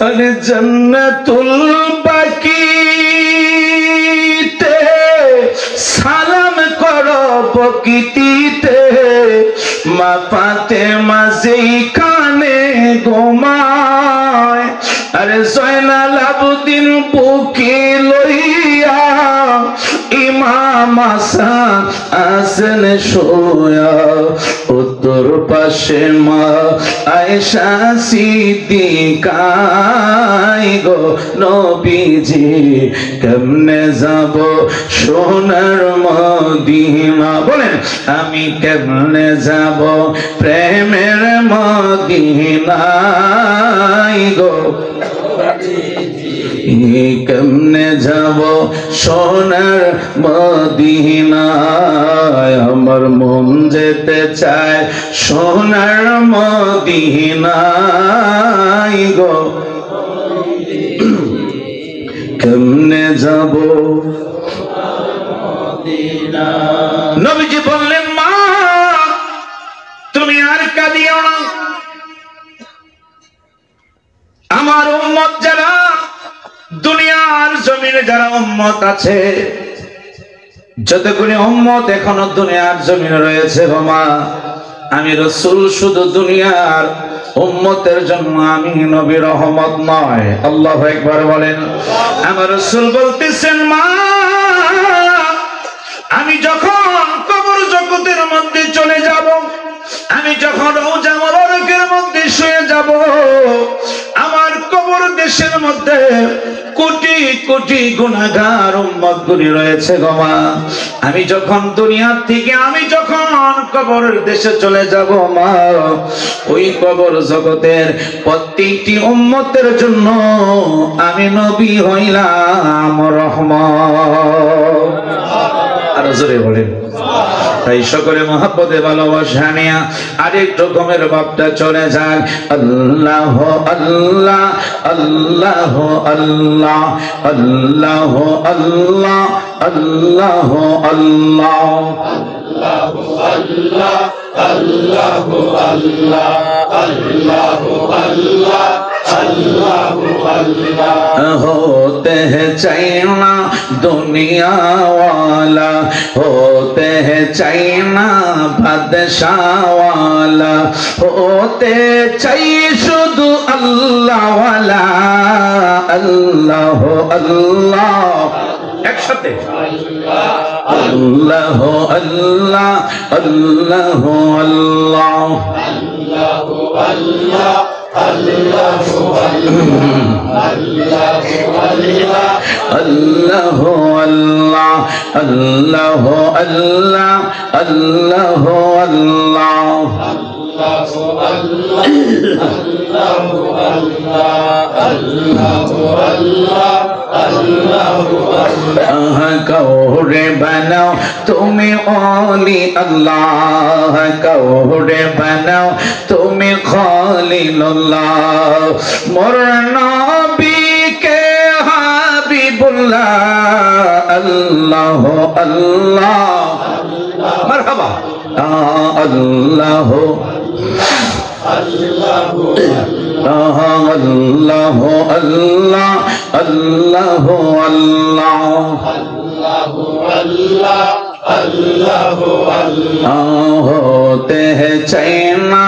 আরে জান্নাতুল বাকিতে সালাম করো প্রকৃতিতে, মা ফাতেমা যেখানে ঘুমায়, আরে জয়নাল আবদিন বুকে লইয়া ইমাম হাসান আছেন শোয়া, উত্তর পাশে মা আয়েশা সিদ্দিকা গো নবীজি কেমনে যাব সোনার মদিনা, বলেন আমি কেমনে যাব প্রেমের মদিনায় গো, কেমনে যাব সোনার মদিনায়, আমার মন যেতে চায় সোনার মদিনায় গো, কেমনে যাব। নবীজি বললেন মা তুমি আর কাঁদিও না, আমার উম্মত যারা দুনিয়ার জমিনে যারা উম্মত আছে, যতগুলি উম্মত এখনো দুনিয়ার জমিনে রয়েছে গো মা, আমি রাসূল শুধু দুনিয়ার উম্মতের জন্য, আমি নবী রহমত নয়। আল্লাহু আকবার বলেন। আমার রাসূল বলতেছেন মা আমি যখন কবর জগতের মধ্যে চলে যাব, আমি যখন রওজা মুবারকের মধ্যে শুয়ে যাব, আমার কবর দেশের মধ্যে কোটি কোটি গুনাহগার উম্মতগুলি রয়েছে গো মা, আমি যখন দুনিয়ার থেকে আমি যখন কবরের দেশে চলে যাব মা, ওই কবর জগতের প্রত্যেকটি উম্মতের জন্য আমি নবী হইলাম রহমত। আর জোরে বলেন। তাই সকলে মহব্বতে ভালোবাসা নিয়া আরেক রকমের ভাবটা চলে যান, আল্লাহ আল্লাহ আল্লাহ আল্লাহ আল্লাহ আল্লাহ আল্লাহ আল্লাহ আল্লাহ আল্লাহ আল্লাহ আল্লাহ আল্লাহ होते हैं चाइना दुनिया वाला, होते हैं चाइना बादशाह वाला, होते चाहिए शुद्ध अल्लाह वाला, अल्लाह अल्लाह एक साथे अल्लाह अल्लाह अल्लाह अल्लाह अल्लाह अल्लाह अल्लाह अल्लाह अल्लाह अल्लाह कौरे बनाओ तुम्हें ओली, अल्लाह कौरे बनाओ तुम्हें खलीलुल्लाह, मोर नबी के हबीबुल्लाह, अल्लाह अल्लाह मरहबा अल्लाह अल्लाह अल्लाह अल्लाह अल्लाह अल्लाह अल्लाह अल्लाह होते हैं चाइना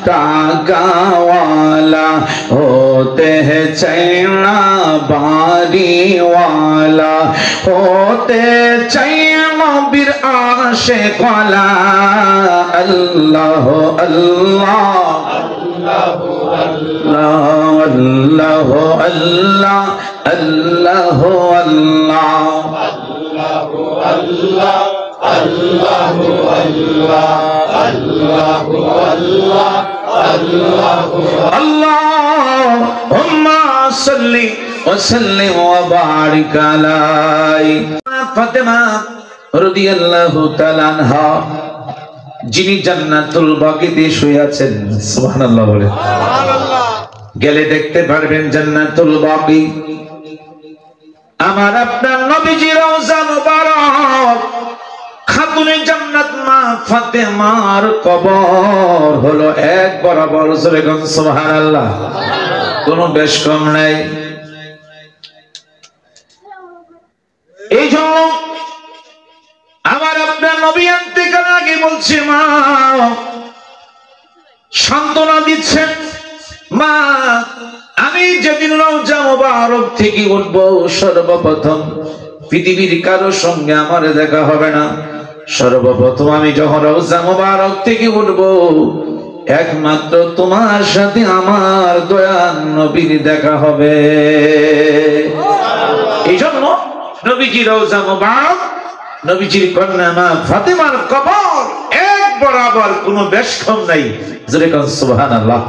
तागा वाला, होते हैं चाइना बारी वाला, होते चाइना बिर आशिक वाला, अल्लाह अल्लाह अल्लाह अल्लाह अल्लाह अल्लाह अल्लाह अल्लाह अल्लाहुम्मा सल्ली व सल्लिम व बारिक अलाई फातिमा রাদিয়াল্লাহু তাআলা আনহা, যিনি জান্নাতুল বাকিতে শুয়ে আছেন। সুবহানাল্লাহ বলে সুবহানাল্লাহ। গেলে দেখতে পারবেন জান্নাতুল বাকি, আমার আপনার নবীজি রওজা মুবারক, খাতুনে জান্নাত মা ফাতেমার কবর হলো এক বরাবর। সুবহানাল্লাহ। কোনো বেশ কম নাই। এই জন্য আমার আপনার নবী ইন্তেকালের আগে বলছে, মা সান্ত্বনা দিচ্ছেন, মা আমি যেদিন রওজা মুবারক থেকে উঠবো সর্বপ্রথম পৃথিবীর কারো সঙ্গে আমার দেখা হবে না। সর্বপ্রথম আমি যখন রওজা মুবারক থেকে উঠবো একমাত্র তোমার সাথে আমার দয়াল নবীর দেখা হবে। এই জন্য নবীজি রওজা মুবারক, নবীজির কন্যা মা ফাতেমার কবর এক বরাবর কোনো বেশকম নাই। জোরে কোন সুবহানাল্লাহ।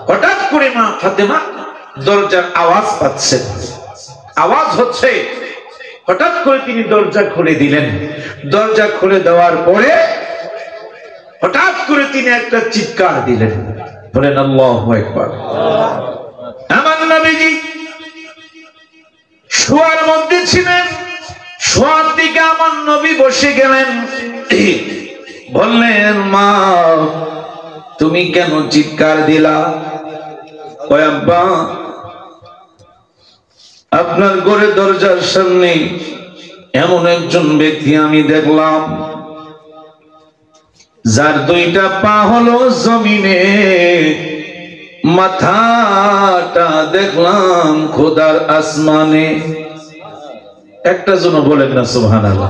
হঠাৎ করে মা ফাতেমা দরজার আওয়াজ পাচ্ছেন, আওয়াজ হচ্ছে, হঠাৎ করে তিনি দরজা খুলে দিলেন। দরজা খুলে দেওয়ার পরে হঠাৎ করে তিনি একটা চিৎকার দিলেন, বলেন আল্লাহু আকবার। আমার নবীজি শোয়ার মধ্যে ছিলেন, শোয়ার দিকে আমার নবী বসে গেলেন, বললেন মা তুমি কেন চিৎকার দিলা? কয় আব্বা আপনার ঘরে দরজার সামনে এমন একজন ব্যক্তি আমি দেখলাম যার দুইটা পা হলো জমিনে, মাথাটা দেখলাম খোদার আসমানে। একটা জন বলেন না সুবহানাল্লাহ।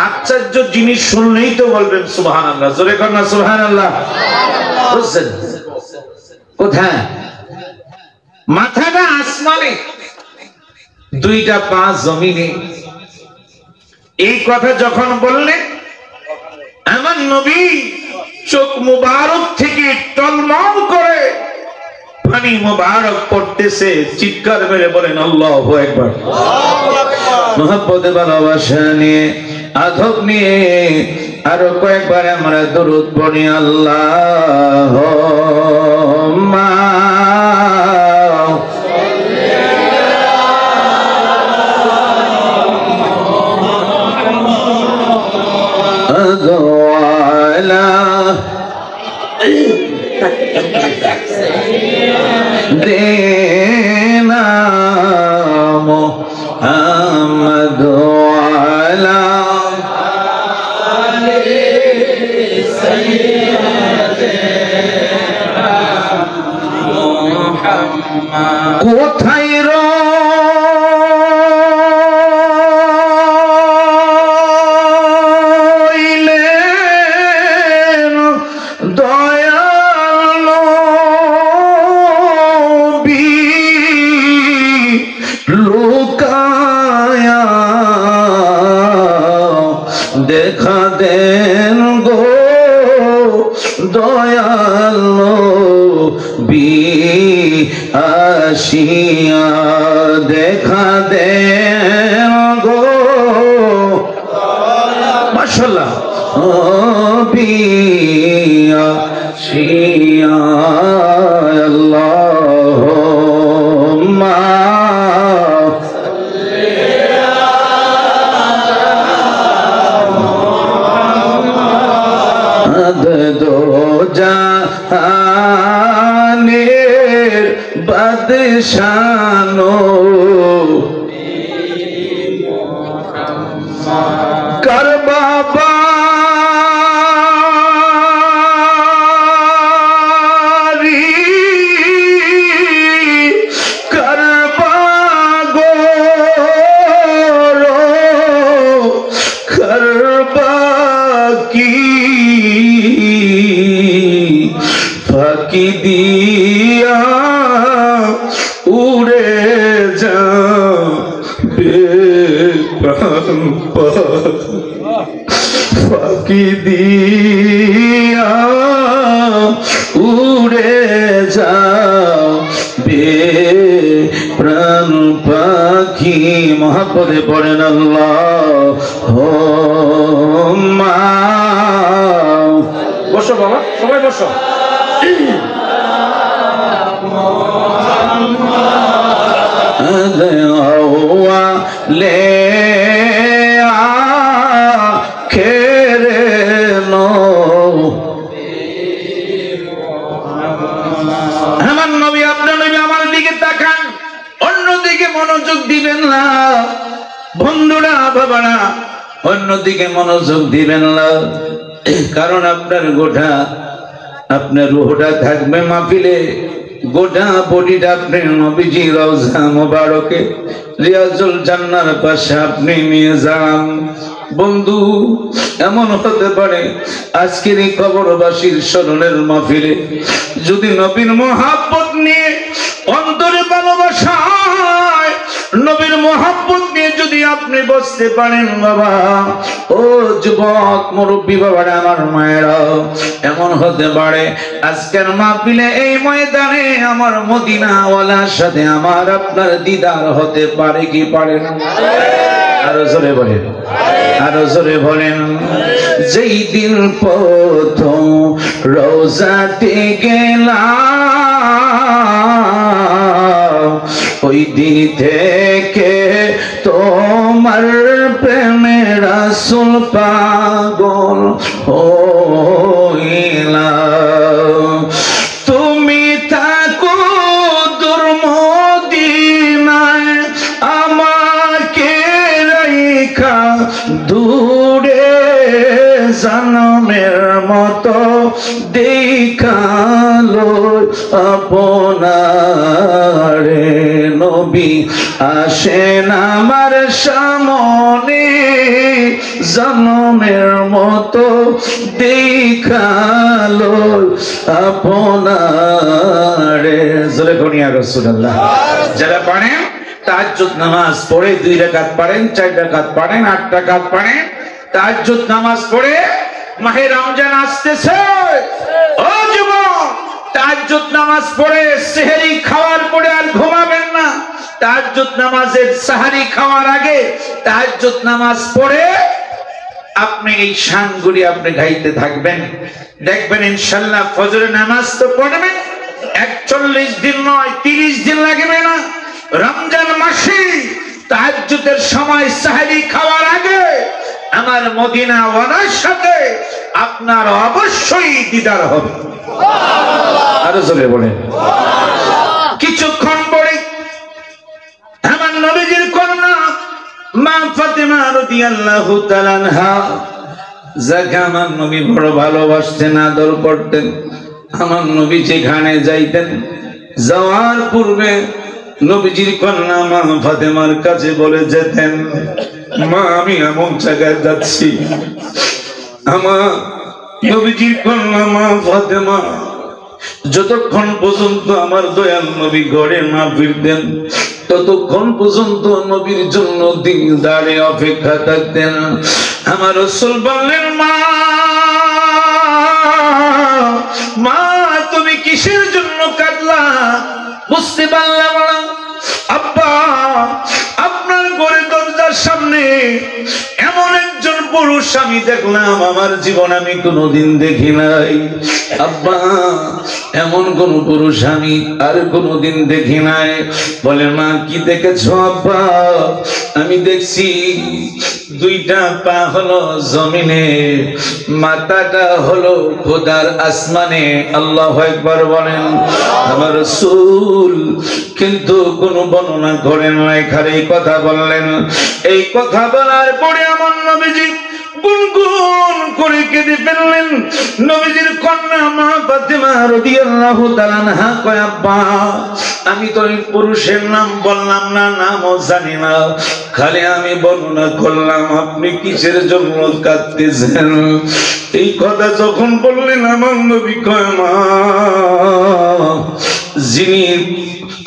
আশ্চর্য জিনিস শুনলেই তো বলবেন সুবহানাল্লাহ। জোরে কর না সুবহানাল্লাহ। বুঝছেন কোথায়? মাথাটা আসমানে, দুইটা পা জমিনে। এই কথা যখন বললেন আমার নবী চোখ মুবারক থেকে টলমল করে পানি মুবারক পড়তেছে, চিৎকার মেরে বলেন আল্লাহু আকবার। মুহাব্বতে ভালোবাসা নিয়ে, আদব নিয়ে আরো কয়েকবার আমরা দরুদ পড়ি। আল্লাহুম্মা দেনা মুহাম্মদ আলা মুহাম্মদ। কোথায় রইলেন দয়াল নবী লুকায়া, দেখা দেন গো দয়াল নবী আসিয়া, দেখা দেন গো মাশাআল্লাহ নবী আসিয়া। আল্লাহুম্মা দো জাহানের বাদশানো কর বাবা ফাঁকি দিয়া উড়ে যাবে প্রাণ ফাঁকি দিয়া উড়ে যাবে প্রাণ পাখি। মহাপদে পড়েন আল্লাহুম্মা। বসো বাবা, সবাই বসো। আমার নবী আপনার নবী আমার যান, অন্যদিকে মনোযোগ দিবেন না। বন্ধুরা বাবারা, অন্যদিকে মনোযোগ দিবেন না, কারণ আপনার গোটা আপনার রূহটা থাকবে মাহফিলে, গোটা বডিটা আপনি নবীজি রওজা মোবারকে রিয়াজুল জান্নার পাশে আপনি নিয়ে যান। বন্ধু, এমন হতে পারে আজকের এই কবরবাসীর স্মরণের মাহফিলে যদি নবীর মুহাব্বত নিয়ে, অন্তরে ভালোবাসা, নবীর মুহাব্বত নিয়ে যদি আপনি বসতে পারেন বাবা, ও যুবক মুরব্বী বাবারা, আমার মায়েরা, এমন হতে পারে আজকের মাহফিলে এই ময়দানে আমার মদিনাওয়ালার সাথে আমার আপনার দিদার হতে পারে কি পারে না? আরো জোরে বলেন, আরো জোরে বলেন। যেই দিন প্রথম রওজাতে গেলাম, ওই দিন থেকে তোমার প্রেমে রাসূল পাগল হইলাম। তুমি থাকো দূর মদিনায়, আমাকে রাইখা দূরে, জনমের মতো দেখালো আপনারে। নবী আসেন আমার সামনে, জনমের মতো দেখালো আপনারে। জোরে করিয়া রাসূলুল্লাহ। যারা পারেন তাহাজ্জুদ নামাজ পড়ে 2 রাকাত পড়েন, 4 রাকাত পড়েন, 8 রাকাত পড়েন, তাহাজ্জুদ নামাজ পড়ে। মাহে রমজান আসতেছে, ও যুবক, তাহাজ্জুদ নামাজ পড়ে সেহরি খাওয়ার পরে আর ঘুমাবেন না। তাহাজ্জুদ নামাজের সাহারি খাওয়ার আগে তাহাজ্জুদ নামাজ পড়ে আপনি এই শানগুলি আপনি গাইতে থাকবেন। দেখবেন ইনশাআল্লাহ ফজরের নামাজ তো পড়বেন, 41 দিন নয় 30 দিন লাগবে না। রমজান মাসে তাহাজ্জুদের সময় সাহারি খাওয়ার আগে আমার মদিনা ওয়ালার সাথে আপনার অবশ্যই দিদার হবে। আরো জোরে বলেন। কিছুক্ষণ পরে আমার নবীজির কন্যা মা ফাতেমা রাদিয়াল্লাহু তাআলা আনহা, যাকে আমার নবী বড় ভালোবাসতেন, আদর করতেন, আমার নবী যেখানে যাইতেন যাওয়ার পূর্বে নবীজির কন্যা মা ফাতেমার কাছে বলে যেতেন, মা আমি এমন জায়গায় যাচ্ছি। আমার নবীজির কন্যা মা ফাতেমা যতক্ষণ পর্যন্ত আমার দয়াল নবী ঘরে না ফিরতেন ততক্ষণ পর্যন্ত নবীর জন্য দিন দাঁড়িয়ে অপেক্ষা থাকতেন। আমার রাসূল বললেন, মা মা তুমি কিসের জন্য কাঁদলা? বুঝতে পারলাম না। আব্বা, আপনার ঘরের দরজার সামনে এমন একজন পুরুষ আমি দেখলাম, আমার জীবন আমি কোনোদিন দেখি নাই। আব্বা, এমন কোন পুরুষ আমি আর কোনোদিন দেখি নাই। বলে, মা কি দেখেছো? আব্বা, আমি দেখছি 2টা পা হলো জমিনে, মাথাটা হলো খোদার আসমানে। আল্লাহু আকবার বলেন। আমার রাসূল কিন্তু কোনো বর্ণনা করেন নাই, খালি কথা বললেন। এই কথা বলার পরে আমার নবীজি গুনগুন করে কেঁদে ফেললেন। নবীজির কন্যা মা ফাতেমা রাদিয়াল্লাহু তাআলা আনহা কয়, আব্বা আমি তো এই পুরুষের নাম বললাম না, নামও জানি না, খালি আমি বর্ণনা করলাম আপনি কিসের জন্য কাঁদতেছেন। এই কথা যখন বললেন আমার নবী কয়, মা যিনি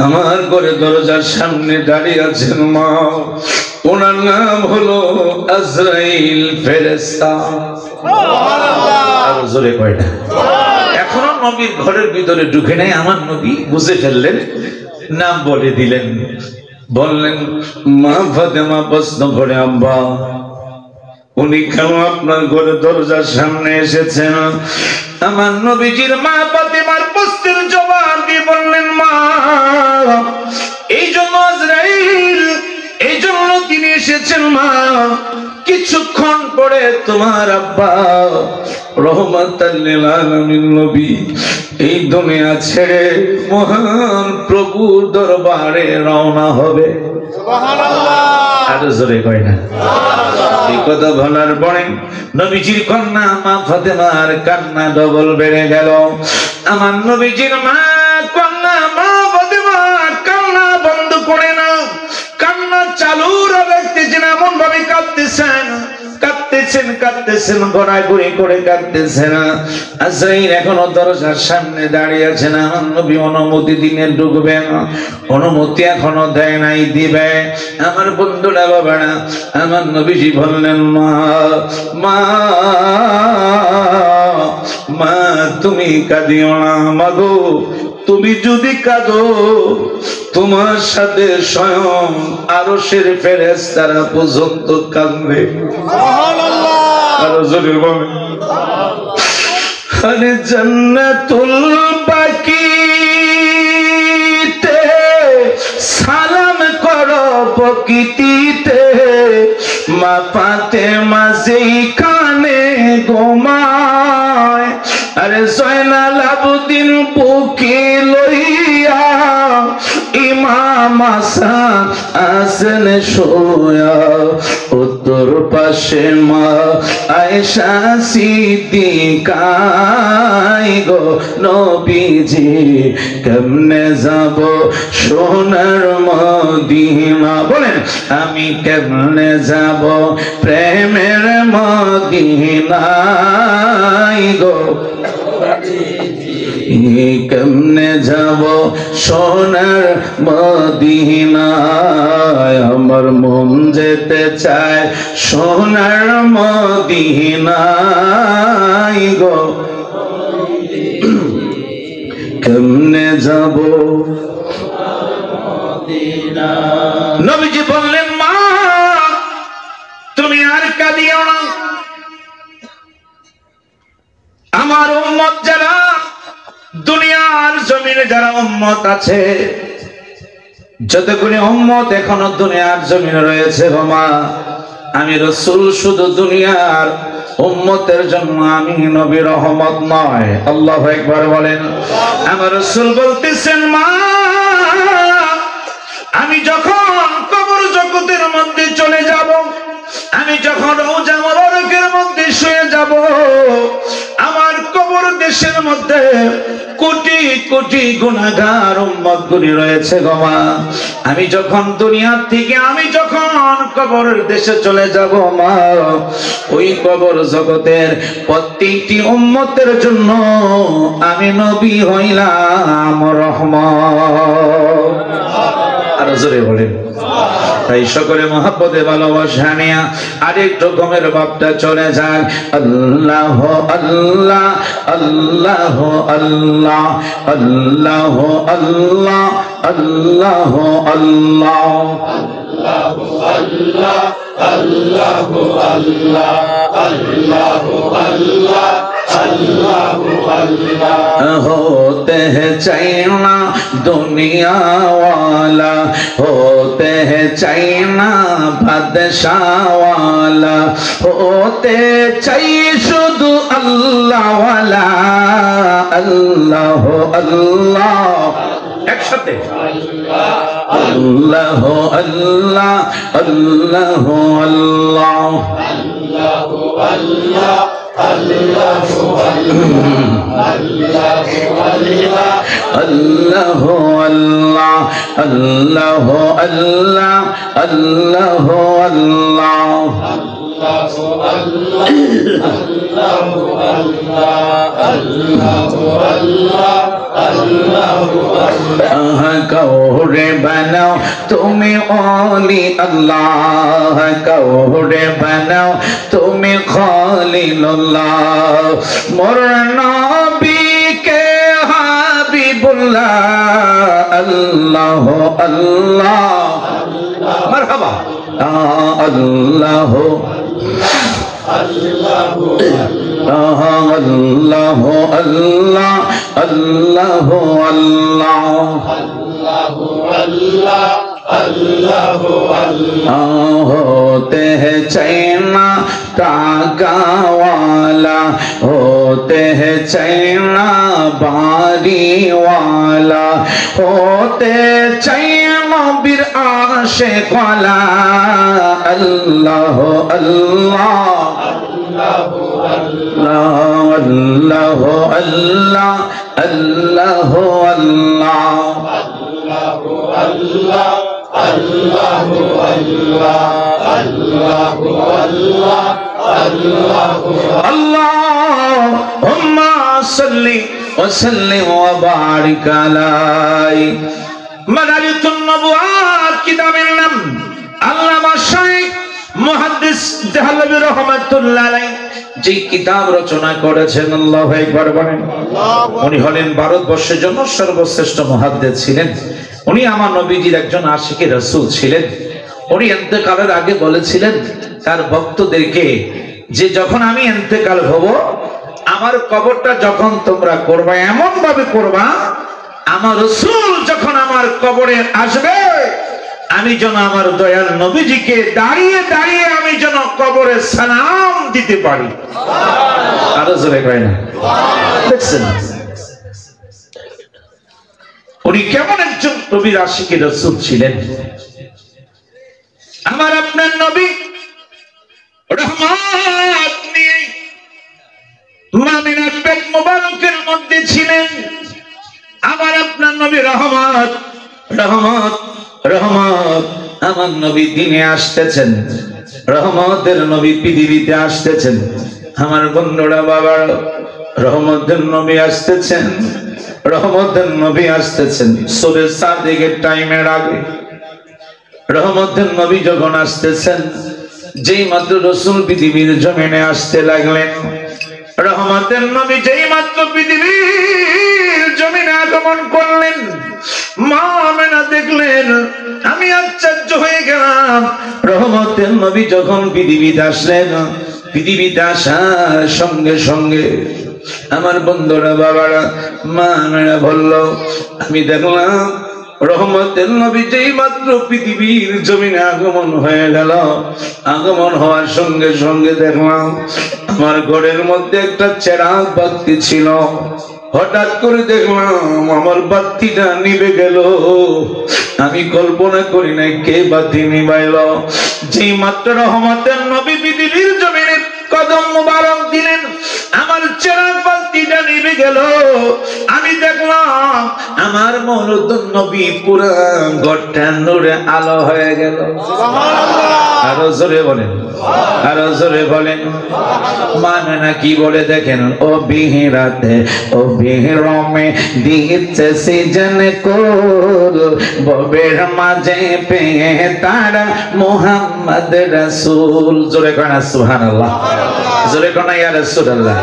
আমার ঘরে দরজার সামনে দাঁড়িয়ে আছেন মা, ওনার নাম হলো আজরাইল ফেরেশতা। আরো জোরে কয়টা? এখনো নবীর ঘরের ভিতরে ঢুকে নাই, আমার নবী বুঝে ফেললেন, নাম বলে দিলেন। বললেন, মা ফাতেমা প্রশ্ন করে, আব্বা উনি কেন আপনার ঘরে দরজার সামনে এসেছেন? আমার নবীজির মা ফাতেমার প্রশ্নের জবাব দিয়ে বললেন, মা এই জন্য আজরাইল, এই জন্য তিনি এসেছেন মা, কিছুক্ষণ পরে তোমার আব্বা রহমাতাল লিল আলামিন নবী এই দুনিয়া ছেড়ে মহান প্রভুর দরবারে রওনা হবে। সুবহানাল্লাহ। আর জোরে কয় না এই কথা বলার পরে নবীজির কন্যা মা ফাতেমার কান্না ডবল বেড়ে গেল। আমার নবীজির মা কন্যা মা ফাতেমার কান্না বন্ধ করে না, কান্না চালু রাখতেছেন, এমন ভাবে কাঁদতেছেন ঘোরাঘুরি করে কাঁদতেছেন। আজরাইল এখনো দরজার সামনে দাঁড়িয়ে আছেন। আমার নবী অনুমতি দিনে ঢুকবেন, অনুমতি এখনো দেয় নাই, দিবে। আমার বন্ধুরা বাবারা, আমার নবীজি বললেন মা মা মা তুমি কাঁদিও না মাগো, তুমি যদি কাঁদো তোমার সাথে স্বয়ং আরশের ফেরেশতারা পর্যন্ত কাঁদবে। সুবহানাল্লাহ। আরো জোরে বলেন। আরে জান্নাতুল বাকিতে সালাম করো প্রকৃতিতে, মা ফাতেমা যেখানে ঘুমায়, আরে জয়নাল আবদিন বুকে লইয়া ইমাম হাসান আছেন শোয়া, উত্তর পাশে মা আয়েশা সিদ্দিকা গো নবীজি কেমনে যাব সোনার মদিনা, বলেন আমি কেমনে যাব প্রেমের মদিনায় গো, কেমনে যাব সোনার মদিনায়, আমার মন যেতে চায় সোনার মদিনায় গো, কেমনে যাব। নবীজি বললেন মা তুমি আর কাঁদিও না, আমার উম্মত যারা দুনিয়ার জমিনে যারা উম্মত আছে, যতগুলি উম্মত এখনো দুনিয়ার জমিনে রয়েছে গো মা, আমি রাসূল শুধু দুনিয়ার উম্মতের জন্য, আমি নবী রহমত নয়। আল্লাহু আকবার বলেন। আমার রাসূল বলতেছেন মা আমি যখন কবর জগতের মধ্যে চলে যাব, আমি যখন রওজা মুবারকের মধ্যে শুয়ে যাব, আমার কবর দেশের মধ্যে কোটি কোটি গুনাহগার উম্মত গুলি রয়েছে গো মা, আমি যখন দুনিয়া থেকে আমি যখন কবরের দেশে চলে যাব মা, ওই কবর জগতের প্রত্যেকটি উম্মতের জন্য আমি নবী হইলাম রহমত। আর জোরে বলেন। তাই সকলে মহব্বতে ভালোবাসা নিয়া আরেক রকমের ভাবটা চলে যায়। আল্লাহ আল্লাহ আল্লাহ আল্লাহ আল্লাহ আল্লাহ আল্লাহ আল্লাহ আল্লাহ আল্লাহ আল্লাহ আল্লাহ আল্লাহ होते हैं चाइना दुनिया वाला, होते हैं चाइना बादशाह वाला, होते चाहिए शुद्ध अल्लाह वाला, अल्लाह अल्लाह एक साथे अल्लाह अल्लाह अल्लाह अल्लाह अल्लाह अल्लाह अल्लाह अल्लाह अल्लाह कौरे बनाओ तुम्हें ओली अल्लाह, कौरे बनाओ तुम्हें खलीलुल्लाह, मोर नबी के हबीबुल्लाह, अल्लाह अल्लाह मरहबा अल्लाह अल्लाह अल्लाह अल्लाह अल्लाह अल्लाह अल्लाह अल्लाह होते हैं चाइना टाका वाला होते हैं चाइना बारी वाला होते चाइना बिर आशिक वाला अल्लाह अल्लाह अल्लाह अल्लाह अल्लाह अल्लाह अल्लाह अल्लाह अल्लाहुम्मा सल्ली व सल्लिम व बारिक अलैहि मदारिजुन नबुव्वत किताबेর নাম আল্লামা শাইখ মুহাদ্দিস দেহলভী রাহমাতুল্লাহ আলাইহি যে কিতাব রচনা করেছেন আল্লাহু আকবার বলেন। উনি হলেন ভারতবর্ষের জন্য সর্বশ্রেষ্ঠ মুহাদ্দিস ছিলেন। উনি আমার নবীজির একজন আশিকে রাসূল ছিলেন। উনি ইন্তেকালের আগে বলেছিলেন তার ভক্তদেরকে যে যখন আমি ইন্তেকাল হব আমার কবরটা যখন তোমরা করবা এমন ভাবে করবা আমার রাসূল যখন আমার কবরে আসবে আমি যেন আমার দয়াল নবীজিকে দাঁড়িয়ে দাঁড়িয়ে আমি যেন কবরে সালাম দিতে পারি। আরো জোরে কয় না? দেখছেন উনি কেমন একজন নবীর আশিকে রাসূল ছিলেন। আমার আপনার নবী রহমত নিয়ে মামিনার পেট মোবারকের মধ্যে ছিলেন। আমার আপনার নবী রহমত রহমত রহমত আমার নবী দিনে আসতেছেন, রহমতের নবী পৃথিবীতে আসতেছেন। আমার বন্ধুরা বাবা রহমতের নবী আসতেছেন, রহমতের নবী আসতেছেন সূরা সাদিকের টাইমের আগে। রহমতের নবী যখন আসতেছেন যেই মাত্র রাসূল পৃথিবীর জমিনে আসতে লাগলেন, রহমতের নবী যেই মাত্র পৃথিবীর জমিনে আগমন করলেন মা আমেনা দেখলেন। আমি আশ্চর্য হয়ে গেলাম। রহমতের নবী যখন পৃথিবীতে আসলেন পৃথিবীতে আসার সঙ্গে সঙ্গে আমার বন্ধুরা বাবারা মা আমেনা বলল আমি দেখলাম রহমতের নবী যেই মাত্র পৃথিবীর জমিনে আগমন হয়ে গেল, আগমন হওয়ার সঙ্গে সঙ্গে দেখলাম আমার ঘরের মধ্যে একটা চেরাগ বাতি ছিল। হঠাৎ করে দেখলাম আমার বাতিটা নিভে গেল। আমি কল্পনা করি নাই কে বাতি নিভাইল। যেই মাত্র রহমতের নবী পৃথিবীর জমিনে কদম মুবারক দিলেন আমার চেরাগ বাতিটা নিভে গেল। আমি দেখলাম আমার মওলানা নবী পুরা ঘরটা নূরে আলো হয়ে গেল। সুবহানাল্লাহ। আরো জোরে বলেন, আরো জোরে বলেন। মানা কি বলে দেখেন ও বিহরাতে ও বিহরমে দিচ্ছে সিজন কোল ববের মাঝে পেয়ে তারা মুহাম্মদ রাসূল। জোরে কনা সুবহানাল্লাহ, জোরে কনা ইয়া রাসূলুল্লাহ।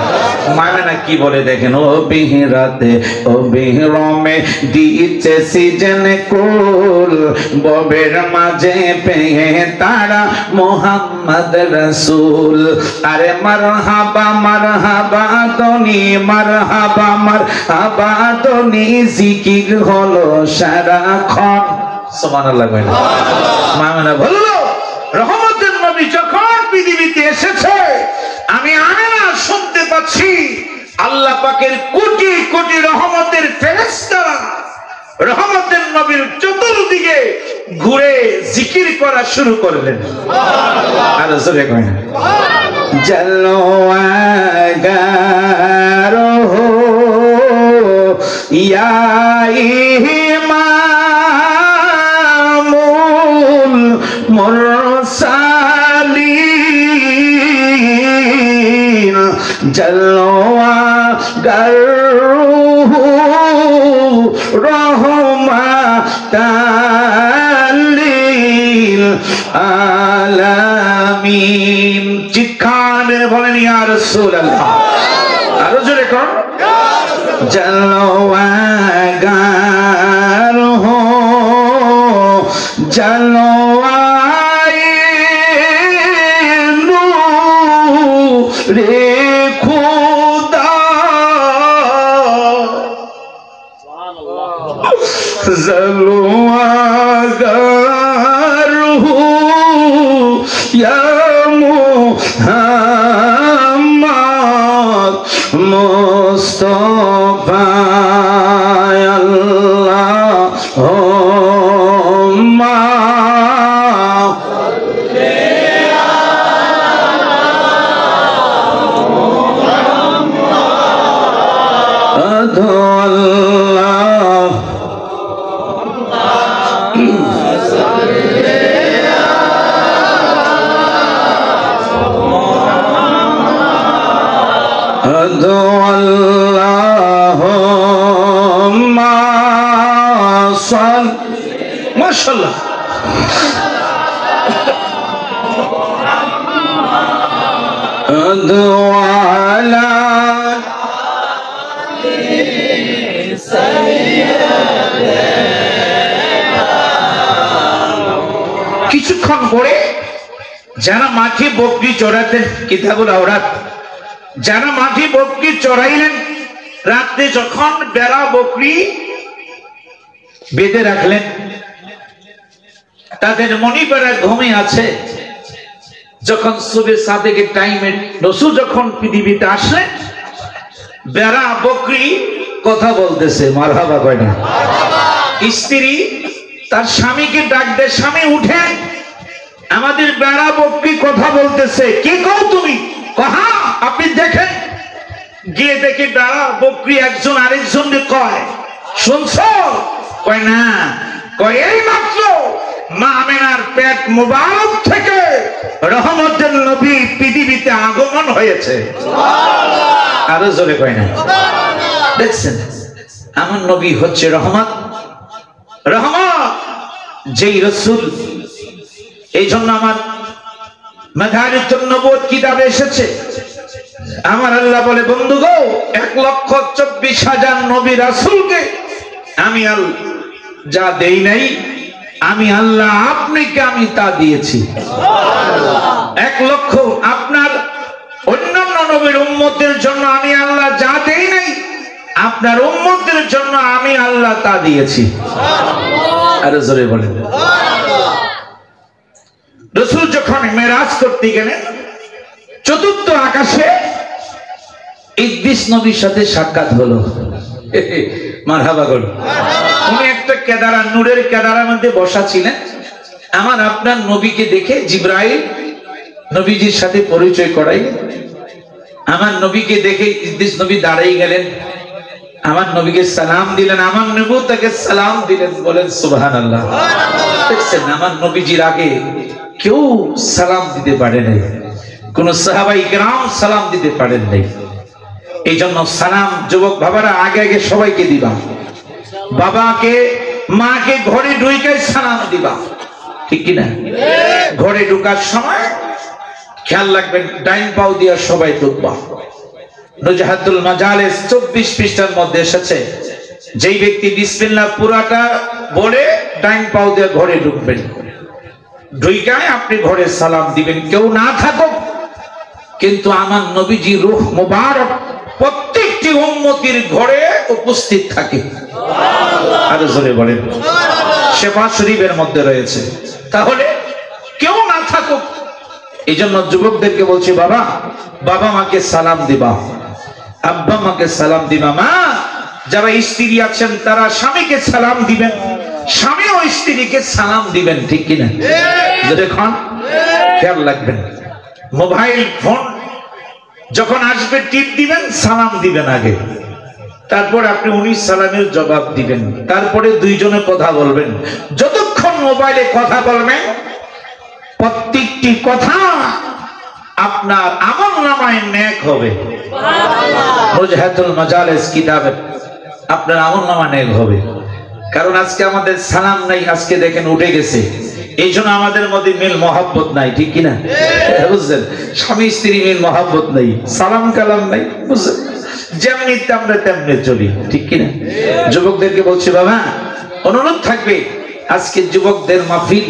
মানা কি বলে দেখেন ও বিহরাতে ও বিহরমে দিচ্ছে সিজন কোল ববের মাঝে পেয়ে তারা মুহাম্মদ রাসূল। আরে মারহাবা মারহাবা দনি মারহাবা মারহাবা দনি জিকির হলো সারাক্ষণ। সুবহানাল্লাহ। মামেনা বলল রহমতের নবী যখন পৃথিবীতে এসেছে আমি আমেনা শুনতে পাচ্ছি আল্লাহ পাকের কোটি কোটি রহমতের ফেরেশতারা রহমতের নবীর চতুর্দিকে ঘুরে জিকির করা শুরু করলেন। আর জোরে কয় জাল্লো আগারো ইয়া ইমামুল মুরসালিন জাল্লো আগারো রহমাতাল্লিল আলামিন। চিৎকার বলেন ইয়া রাসূলুল্লাহ। আরো জোরে কোন জালওয়াগার হো জালওয়ায়ে নূরে খুদা জালওয়াগার মুস্তাফা আল্লাহুম্মা মাশাআল্লাহ কিছুক্ষণ পরে যারা মাঠে বকরি চড়াতেন, কিতাবুল আওরাত, যারা মাঠে বকরি চড়াইলেন, রাতে যখন বেড়া বকরি বেঁধে রাখলেন, তাদের মনিবেরা ঘুমে আছে। যখন সুবে সাদেকের টাইমে রাসূল যখন পৃথিবীতে আসলেন, বেড়া বকরি কথা বলতেছে, মারহাবা কয় না? স্ত্রী তার স্বামীকে ডাক দেয়, স্বামী উঠেন, আমাদের বেড়া বকরি কথা বলতেছে। কে কও তুমি? কহা আপনি দেখেন। গিয়ে দেখে বেড়া বকরি একজন আরেকজনকে কয়, শুনছো? কয় না। কয় এই মাত্র মা আমিনার পেট মুবারক থেকে রহমতের নবী পৃথিবীতে আগমন হয়েছে। সুবহানাল্লাহ। আরো জোরে কয় না? সুবহানাল্লাহ। দেখছেন, আমার নবী হচ্ছে রহমত। রহমত যেই রাসূল, এই জন্য আমার মাদারিতুন নবুওয়াত কিতাবে এসেছে, আমার আল্লাহ বলে, বন্ধু গো, 1,24,000 নবী রাসূলকে আমি যা দেই নাই, আমি আল্লাহ আপনাকে আমি তা দিয়েছি। 1 লক্ষ আপনার অন্যান্য নবীর উম্মতের জন্য আমি আল্লাহ যা দেই নাই, আপনার উম্মতের জন্য আমি আল্লাহ তা দিয়েছি। আরে জোরে বলেন। রাসূল যখন মেরাজ করতে গেলেন, 4th আকাশে ইদ্রিস নবীর সাথে সাক্ষাৎ হলো। মারহাবা বলুন। উনি একটা কেদারা, নূরের কেদারার মধ্যে বসা ছিলেন। আমার আপনার নবীকে দেখে জিবরাইল নবীজির সাথে পরিচয় করাই। আমার নবীকে দেখে ইদ্রিস নবী দাঁড়াই গেলেন, আমার নবীকে সালাম দিলেন, আমার নবী তাকে সালাম দিলেন। বলেন সুবহানাল্লাহ। দেখছেন, আমার নবীজির আগে কেউ সালাম দিতে পারে নাই, কোন সাহাবায়ে কেরাম সালাম দিতে পারেন নাই। এই জন্য সালাম যুবক বাবারা আগে আগে সবাইকে দিবা। বাবাকে মাকে ঘরে ঢুকে সালাম দিবা, ঠিক কিনা? ঘরে ঢুকার সময় খেয়াল রাখবেন, ডাইন পাও দিয়া সবাই ঢুকবা। নুজহাতুল মাজালিস 24 পৃষ্ঠার মধ্যে এসেছে, যেই ব্যক্তি বিসমিল্লাহ পুরাটা বলে ডাইন পাও দিয়ে ঘরে ঢুকবেন, ঢুকায় আপনি ঘরে সালাম দিবেন। কেউ না থাকুক, কিন্তু আমার নবীজি রূহ মুবারক প্রত্যেকটি উম্মতির ঘরে উপস্থিত থাকে। আরো জোরে বলেন। শেফা শরীফের মধ্যে রয়েছে। তাহলে কেউ না থাকুক, এই জন্য যুবকদেরকে বলছি, বাবা বাবা মাকে সালাম দিবা, আব্বা মাকে সালাম দিবা। মা যারা স্ত্রী আছেন তারা স্বামীকে সালাম দিবেন, স্বামীও স্ত্রীকে সালাম দিবেন, ঠিক কিনা? দেখুন, খেয়াল রাখবেন, মোবাইল ফোন যখন আসবে টিপ দিবেন, সালাম দিবেন আগে, তারপর আপনি 19 সালামের জবাব দিবেন, তারপরে দুইজনে কথা বলবেন। যতক্ষণ মোবাইলে কথা বলবেন, প্রত্যেকটি কথা আপনার আমলনামায় নেক হবে। নুজহাতুল মাজালিস কিতাবে আপনার আমলনামা নেক হবে। কারণ আজকে আমাদের সালাম নাই, আজকে দেখেন উঠে গেছে, এই জন্য আমাদের মধ্যে মিল মহব্বত নাই, ঠিক কিনা? বুঝলেন, স্বামী স্ত্রী মিল মহব্বত নাই, সালাম কালাম নাই, বুঝলেন? যেমনি আমরা তেমনি চলি, ঠিক কিনা? যুবকদেরকে বলছি, বাবা অনুরোধ থাকবে, আজকে যুবকদের মাহফিল,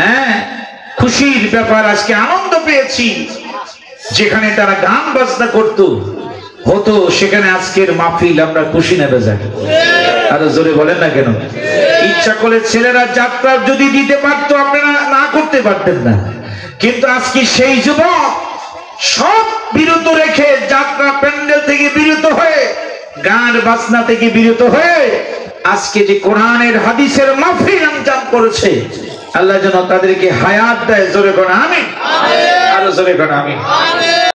হ্যাঁ খুশির ব্যাপার, আজকে আনন্দ পেয়েছি। যেখানে তারা গান বাজনা করতো হতো, সেখানে আজকের মাহফিল আমরা খুশি নেবে যাই। আরো জোরে বলেন না কেন? ইচ্ছা করে ছেলেরা যাত্রা যদি দিতে পারতো, আপনারা না করতে পারতেন না। কিন্তু আজকে সেই যুবক সব বিরত রেখে, যাত্রা প্যান্ডেল থেকে বিরত হয়ে, গান বাজনা থেকে বিরত হয়ে আজকে যে কোরআনের হাদিসের মাহফিল আঞ্জাম করেছে, আল্লাহ যেন তাদেরকে হায়াত দেয়। জোরে কোন আমিন, আরো জোরে কোন আমিন।